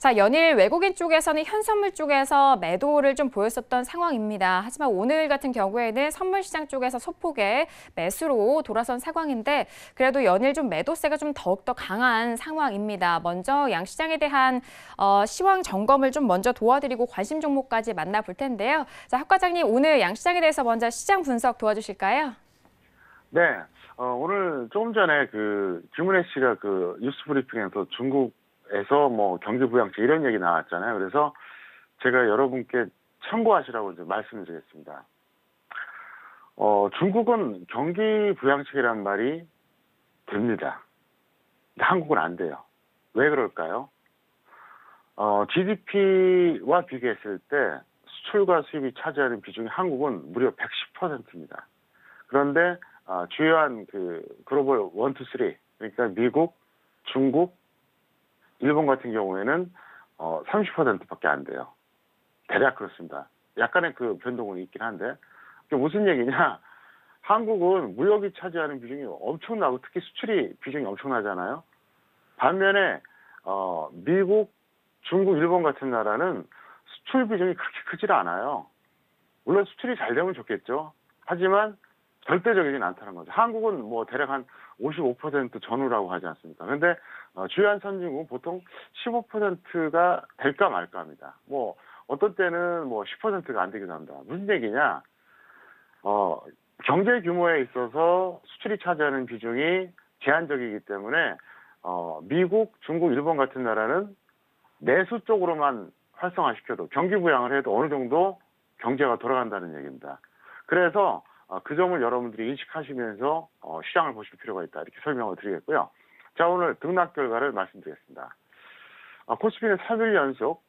자, 연일 외국인 쪽에서는 현선물 쪽에서 매도를 좀 보였었던 상황입니다. 하지만 오늘 같은 경우에는 선물 시장 쪽에서 소폭의 매수로 돌아선 상황인데 그래도 연일 좀 매도세가 좀 더욱더 강한 상황입니다. 먼저 양시장에 대한 시황 점검을 좀 먼저 도와드리고 관심 종목까지 만나볼 텐데요. 자, 학 과장님 오늘 양시장에 대해서 먼저 시장 분석 도와주실까요? 네, 오늘 조금 전에 김은혜 씨가 뉴스 브리핑에서 중국에서 뭐 경기 부양책 이런 얘기 나왔잖아요. 그래서 제가 여러분께 참고하시라고 이제 말씀드리겠습니다. 중국은 경기 부양책이라는 말이 됩니다. 근데 한국은 안 돼요. 왜 그럴까요? GDP와 비교했을 때 수출과 수입이 차지하는 비중이 한국은 무려 110%입니다. 그런데 주요한 글로벌 1, 2, 3 그러니까 미국, 중국, 일본 같은 경우에는 30%밖에 안 돼요. 대략 그렇습니다. 약간의 변동은 있긴 한데 그게 무슨 얘기냐? 한국은 무역이 차지하는 비중이 엄청나고 특히 수출이 비중이 엄청나잖아요. 반면에 미국, 중국, 일본 같은 나라는 수출 비중이 그렇게 크질 않아요. 물론 수출이 잘 되면 좋겠죠. 하지만 절대적이진 않다는 거죠. 한국은 뭐 대략 한 55% 전후라고 하지 않습니까? 그런데 주요한 선진국은 보통 15%가 될까 말까 합니다. 뭐 어떤 때는 뭐 10%가 안 되기도 합니다. 무슨 얘기냐? 경제 규모에 있어서 수출이 차지하는 비중이 제한적이기 때문에 미국, 중국, 일본 같은 나라는 내수 쪽으로만 활성화시켜도 경기 부양을 해도 어느 정도 경제가 돌아간다는 얘기입니다. 그래서 그 점을 여러분들이 인식하시면서 시장을 보실 필요가 있다. 이렇게 설명을 드리겠고요. 자, 오늘 등락 결과를 말씀드리겠습니다. 코스피는 3일 연속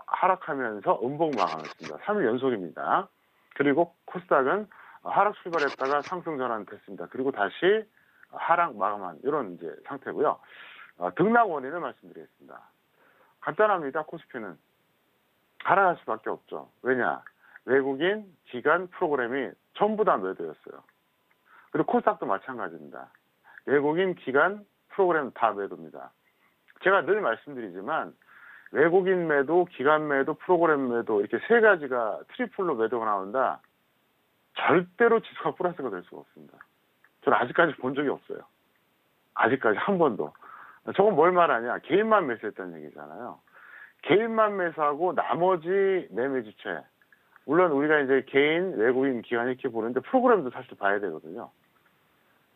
하락하면서 음봉 마감했습니다. 3일 연속입니다. 그리고 코스닥은 하락 출발했다가 상승 전환됐습니다. 그리고 다시 하락 마감한 이런 이제 상태고요. 등락 원인을 말씀드리겠습니다. 간단합니다. 코스피는 하락할 수밖에 없죠. 왜냐? 외국인 기관 프로그램이 전부 다 매도였어요. 그리고 코스닥도 마찬가지입니다. 외국인 기관 프로그램 다 매도입니다. 제가 늘 말씀드리지만 외국인 매도, 기관 매도, 프로그램 매도 이렇게 세 가지가 트리플로 매도가 나온다. 절대로 지수가 플러스가 될 수가 없습니다. 저는 아직까지 본 적이 없어요. 아직까지 한 번도. 저건 뭘 말하냐? 개인만 매수했다는 얘기잖아요. 개인만 매수하고 나머지 매매 주체. 물론 우리가 이제 개인, 외국인, 기관 이렇게 보는데 프로그램도 사실 봐야 되거든요.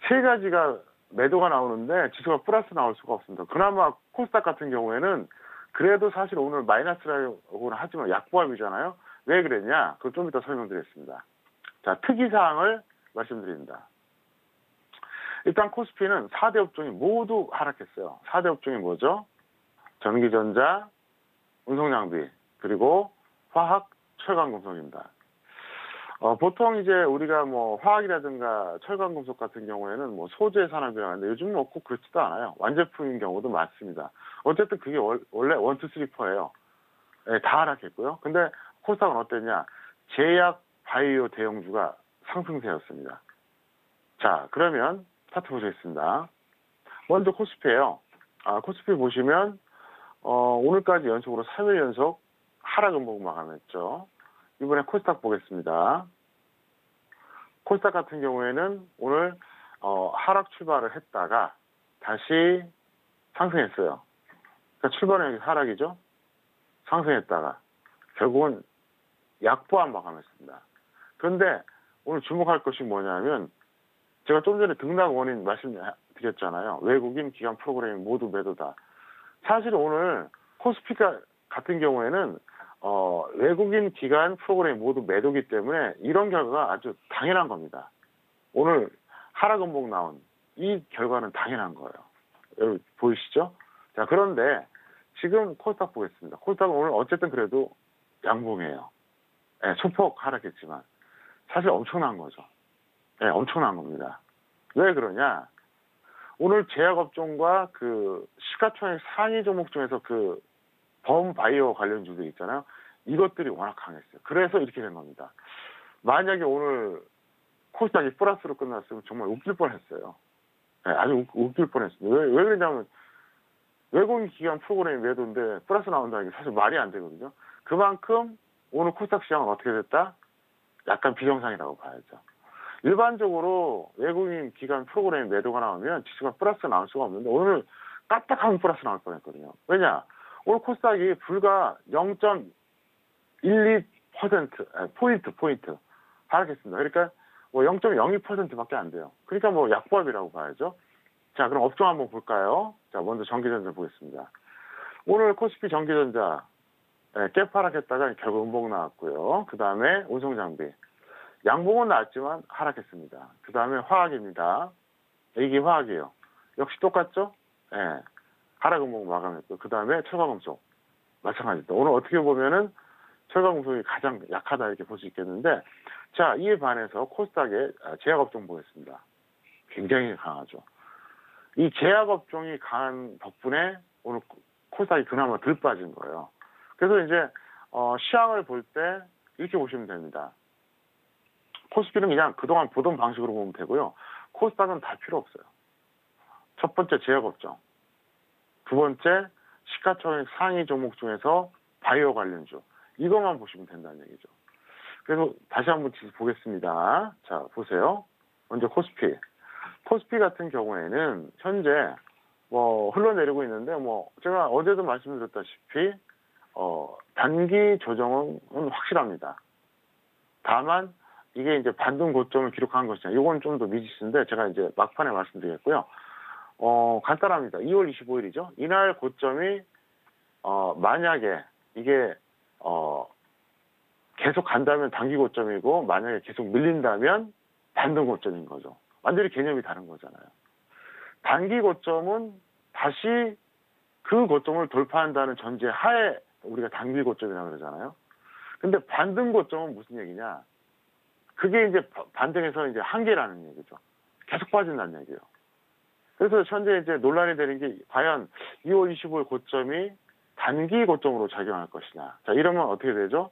세 가지가 매도가 나오는데 지수가 플러스 나올 수가 없습니다. 그나마 코스닥 같은 경우에는 그래도 사실 오늘 마이너스라고는 하지만 약보합이잖아요. 왜 그랬냐? 그걸 좀 이따 설명드리겠습니다. 자, 특이사항을 말씀드립니다. 일단 코스피는 4대 업종이 모두 하락했어요. 4대 업종이 뭐죠? 전기전자, 운송장비, 그리고 화학, 철강금속입니다. 보통 이제 우리가 뭐 화학이라든가 철강금속 같은 경우에는 뭐 소재 산업이라고 하는데 요즘은 꼭 그렇지도 않아요. 완제품인 경우도 많습니다. 어쨌든 그게 원래 1, 2, 3, 4예요. 네, 다 하락했고요. 근데 코스닥은 어땠냐? 제약, 바이오 대형주가 상승세였습니다. 자, 그러면 차트 보시겠습니다. 먼저 코스피예요. 코스피 보시면 오늘까지 연속으로 3일 연속 하락 음봉 마감했죠. 이번에 코스닥 보겠습니다. 코스닥 같은 경우에는 오늘 하락 출발을 했다가 다시 상승했어요. 그러니까 출발은 여기 하락이죠. 상승했다가 결국은 약보합 마감했습니다. 그런데 오늘 주목할 것이 뭐냐면 제가 좀 전에 등락 원인 말씀드렸잖아요. 외국인 기관 프로그램이 모두 매도다. 사실 오늘 코스피가 같은 경우에는 외국인 기관 프로그램이 모두 매도기 때문에 이런 결과가 아주 당연한 겁니다. 오늘 하락 음봉 나온 이 결과는 당연한 거예요. 여러분 보이시죠? 자, 그런데 지금 코스닥 보겠습니다. 코스닥은 오늘 어쨌든 그래도 양봉이에요. 네, 소폭 하락했지만 사실 엄청난 거죠. 네, 엄청난 겁니다. 왜 그러냐? 오늘 제약업종과 시가총액 상위 종목 중에서 범바이오 관련주들 있잖아요. 이것들이 워낙 강했어요. 그래서 이렇게 된 겁니다. 만약에 오늘 코스닥이 플러스로 끝났으면 정말 웃길 뻔했어요. 네, 아주 웃길 뻔했습니다. 왜 그러냐면 외국인 기관 프로그램 매도인데 플러스 나온다는 게 사실 말이 안 되거든요. 그만큼 오늘 코스닥 시장은 어떻게 됐다? 약간 비정상이라고 봐야죠. 일반적으로 외국인 기관 프로그램 매도가 나오면 지수가 플러스 나올 수가 없는데 오늘 까딱하면 플러스 나올 뻔했거든요. 왜냐? 오늘 코스닥이 불과 0.12% 포인트 하락했습니다. 그러니까 뭐 0.02%밖에 안 돼요. 그러니까 뭐 약보합이라고 봐야죠. 자, 그럼 업종 한번 볼까요? 자, 먼저 전기전자 보겠습니다. 오늘 코스피 전기전자 갭 하락했다가 결국 음봉 나왔고요. 그 다음에 운송장비. 양봉은 나왔지만 하락했습니다. 그 다음에 화학입니다. 이게 화학이에요. 역시 똑같죠? 예. 하락 음봉 마감했고, 그 다음에 철강금속. 마찬가지입니다. 오늘 어떻게 보면은 철강금속이 가장 약하다 이렇게 볼 수 있겠는데, 자, 이에 반해서 코스닥의 제약업종 보겠습니다. 굉장히 강하죠. 이 제약업종이 강한 덕분에 오늘 코스닥이 그나마 덜 빠진 거예요. 그래서 이제 시황을 볼 때 이렇게 보시면 됩니다. 코스피는 그냥 그동안 보던 방식으로 보면 되고요. 코스닥은 다 필요 없어요. 첫 번째 제약업종. 두 번째 시가총액 상위 종목 중에서 바이오 관련주. 이것만 보시면 된다는 얘기죠. 그래서 다시 한번 보겠습니다. 자, 보세요. 먼저 코스피. 코스피 같은 경우에는 현재 뭐 흘러내리고 있는데 뭐 제가 어제도 말씀드렸다시피 단기 조정은 확실합니다. 다만 이게 이제 반등 고점을 기록한 것이냐, 이건 좀 더 미지수인데 제가 이제 막판에 말씀드리겠고요. 간단합니다. 2월 25일이죠. 이날 고점이 만약에 이게 계속 간다면 단기 고점이고 만약에 계속 밀린다면 반등 고점인 거죠. 완전히 개념이 다른 거잖아요. 단기 고점은 다시 그 고점을 돌파한다는 전제 하에 우리가 단기 고점이라고 그러잖아요. 근데 반등 고점은 무슨 얘기냐? 그게 이제 반등에서 이제 한계라는 얘기죠. 계속 빠진다는 얘기예요. 그래서 현재 이제 논란이 되는 게 과연 2월 25일 고점이 단기 고점으로 작용할 것이냐. 자, 이러면 어떻게 되죠?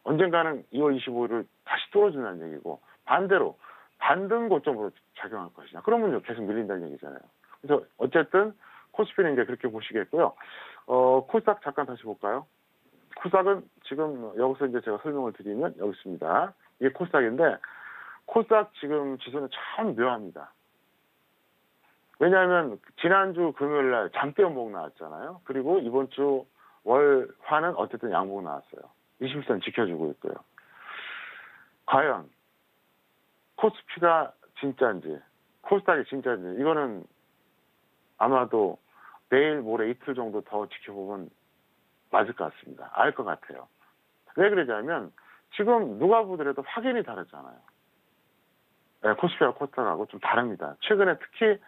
언젠가는 2월 25일을 다시 뚫어준다는 얘기고 반대로 반등 고점으로 작용할 것이냐. 그러면 계속 밀린다는 얘기잖아요. 그래서 어쨌든 코스피는 이제 그렇게 보시겠고요. 코스닥 잠깐 다시 볼까요? 코스닥은 지금 여기서 이제 제가 설명을 드리면 여기 있습니다. 이게 코스닥인데 코스닥 지금 지수는 참 묘합니다. 왜냐하면 지난주 금요일 날 장대 연봉 나왔잖아요. 그리고 이번 주 월화는 어쨌든 양봉 나왔어요. 21선 지켜주고 있고요. 과연 코스피가 진짜인지 코스닥이 진짜인지 이거는 아마도 내일 모레 이틀 정도 더 지켜보면 맞을 것 같습니다. 알 것 같아요. 왜 그러냐면 지금 누가 보더라도 확연히 다르잖아요. 네, 코스피와 코스닥하고 좀 다릅니다. 최근에 특히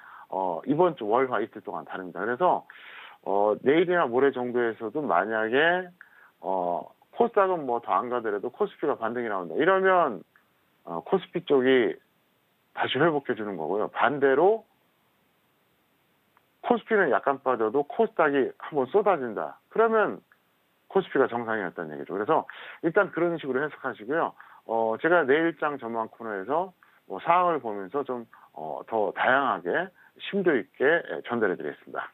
이번 주 월화 이틀 동안 다릅니다. 그래서 내일이나 모레 정도에서도 만약에 코스닥은 뭐 더 안 가더라도 코스피가 반등이 나온다. 이러면 코스피 쪽이 다시 회복해 주는 거고요. 반대로 코스피는 약간 빠져도 코스닥이 한번 쏟아진다. 그러면 코스피가 정상이었다는 얘기죠. 그래서 일단 그런 식으로 해석하시고요. 제가 내일장 전망 코너에서 사항을 보면서 좀 더 다양하게 심도 있게 전달해 드리겠습니다.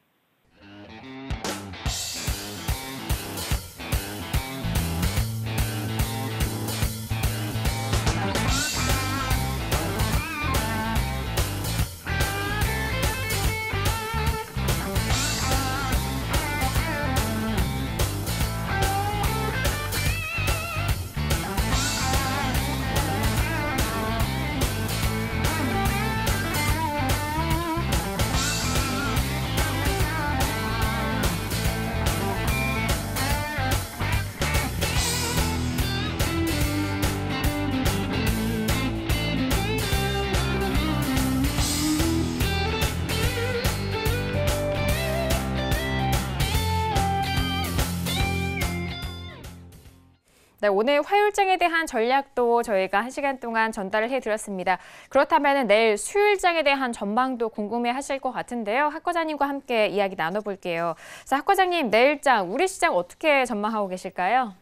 네, 오늘 화요일장에 대한 전략도 저희가 1시간 동안 전달을 해드렸습니다. 그렇다면 내일 수요일장에 대한 전망도 궁금해하실 것 같은데요. 학 과장님과 함께 이야기 나눠볼게요. 자, 학 과장님, 내일장 우리 시장 어떻게 전망하고 계실까요?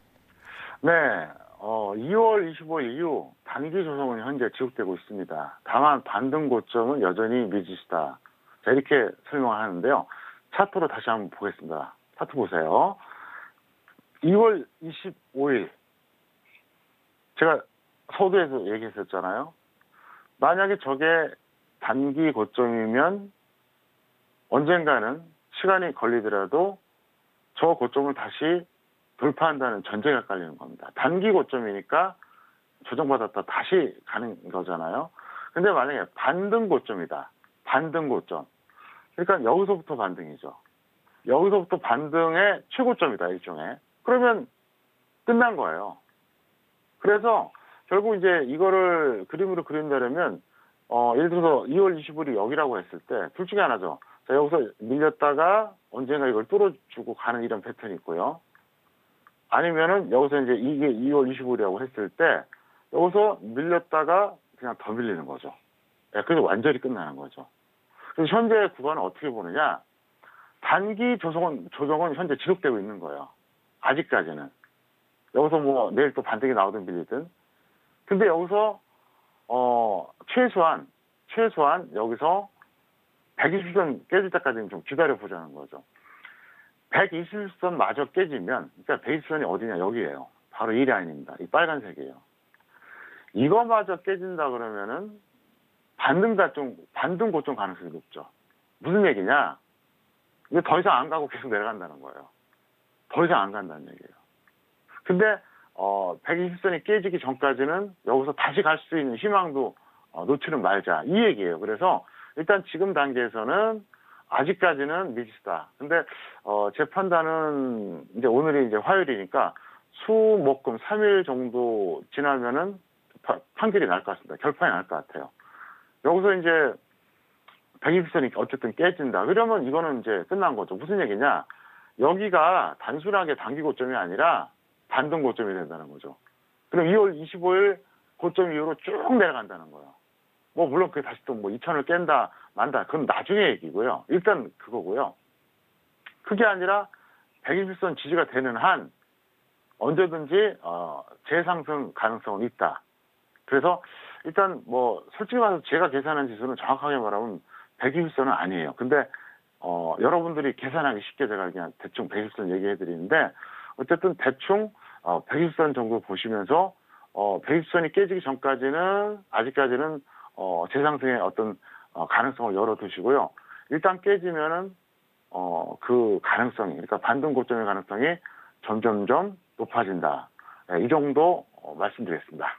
네, 2월 25일 이후 단기 조정은 현재 지속되고 있습니다. 다만 반등 고점은 여전히 미지수다. 자, 이렇게 설명을 하는데요. 차트로 다시 한번 보겠습니다. 차트 보세요. 2월 25일 제가 서두에서 얘기했었잖아요. 만약에 저게 단기 고점이면 언젠가는 시간이 걸리더라도 저 고점을 다시 돌파한다는 전제가 깔리는 겁니다. 단기 고점이니까 조정받았다 다시 가는 거잖아요. 근데 만약에 반등 고점이다. 반등 고점. 그러니까 여기서부터 반등이죠. 여기서부터 반등의 최고점이다, 일종의. 그러면 끝난 거예요. 그래서 결국 이제 이거를 그림으로 그린다면 예를 들어서 2월 25일이 여기라고 했을 때 둘 중에 하나죠. 자, 여기서 밀렸다가 언젠가 이걸 뚫어주고 가는 이런 패턴이 있고요. 아니면은 여기서 이제 이게 2월 25일이라고 했을 때 여기서 밀렸다가 그냥 더 밀리는 거죠. 예, 그래서 완전히 끝나는 거죠. 그래서 현재 구간은 어떻게 보느냐? 단기 조정은 현재 지속되고 있는 거예요. 아직까지는. 여기서 뭐 내일 또 반등이 나오든 밀리든. 근데 여기서 최소한 여기서 120선 깨질 때까지는 좀 기다려 보자는 거죠. 120선 마저 깨지면, 그러니까 120선이 어디냐, 여기에요. 바로 이 라인입니다. 이 빨간색이에요. 이거마저 깨진다 그러면은 반등 고점 가능성이 높죠. 무슨 얘기냐? 이게 더 이상 안 가고 계속 내려간다는 거예요. 더 이상 안 간다는 얘기예요. 근데 120선이 깨지기 전까지는 여기서 다시 갈 수 있는 희망도 놓치는 말자, 이 얘기예요. 그래서 일단 지금 단계에서는 아직까지는 미지수다. 근데 제 판단은 이제 오늘이 이제 화요일이니까 수, 목, 금 3일 정도 지나면은 판결이 날 것 같습니다. 결판이 날 것 같아요. 여기서 이제 120선이 어쨌든 깨진다. 그러면 이거는 이제 끝난 거죠. 무슨 얘기냐? 여기가 단순하게 단기 고점이 아니라 반등 고점이 된다는 거죠. 그럼 2월 25일 고점 이후로 쭉 내려간다는 거예요. 뭐 물론 그게 다시 또 뭐 2천을 깬다 만다 그건 나중에 얘기고요. 일단 그거고요. 그게 아니라 120선 지지가 되는 한 언제든지 재상승 가능성은 있다. 그래서 일단 뭐 솔직히 말해서 제가 계산한 지수는 정확하게 말하면 120선은 아니에요. 근데 여러분들이 계산하기 쉽게 제가 그냥 대충 120선 얘기해 드리는데 어쨌든 대충 120선 정도 보시면서 120선이 깨지기 전까지는 아직까지는 재상승의 어떤 가능성을 열어두시고요. 일단 깨지면은 그 가능성이, 그러니까 반등 고점의 가능성이 점점점 높아진다. 이 정도 말씀드리겠습니다.